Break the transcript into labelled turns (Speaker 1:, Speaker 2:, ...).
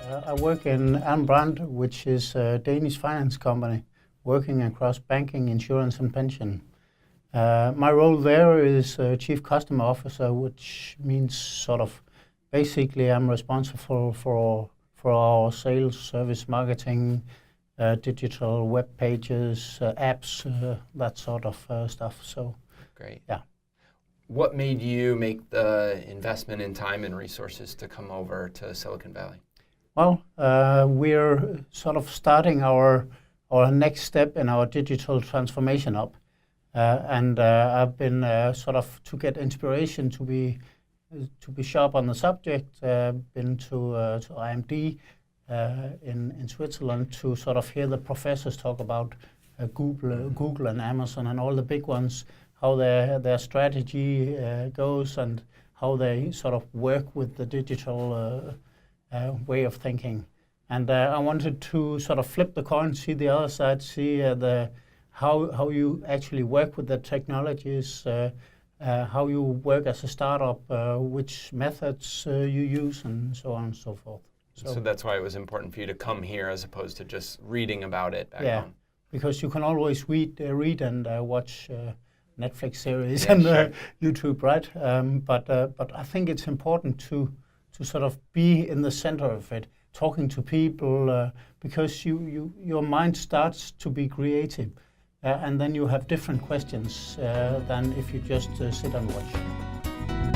Speaker 1: I work in Alm Brand, which is a Danish finance company working across banking, insurance and pension. My role there is Chief Customer Officer, which means sort of basically I'm responsible for our sales, service, marketing, digital web pages, apps, that sort of stuff. So,
Speaker 2: great.
Speaker 1: Yeah.
Speaker 2: What made you make the investment in time and resources to come over to Silicon Valley?
Speaker 1: Well, we're sort of starting our next step in our digital transformation up. And I've been sort of to get inspiration to be sharp on the subject, been to IMD in Switzerland to sort of hear the professors talk about Google and Amazon and all the big ones, how their strategy goes and how they sort of work with the digital way of thinking. And I wanted to sort of flip the coin, see the other side, see how you actually work with the technologies, how you work as a startup, which methods you use, and so on and so forth.
Speaker 2: So that's why it was important for you to come here as opposed to just reading about it back home.
Speaker 1: Because you can always read and watch Netflix series and
Speaker 2: sure.
Speaker 1: YouTube, right? But I think it's important to sort of be in the center of it, talking to people, because your mind starts to be creative, and then you have different questions than if you just sit and watch.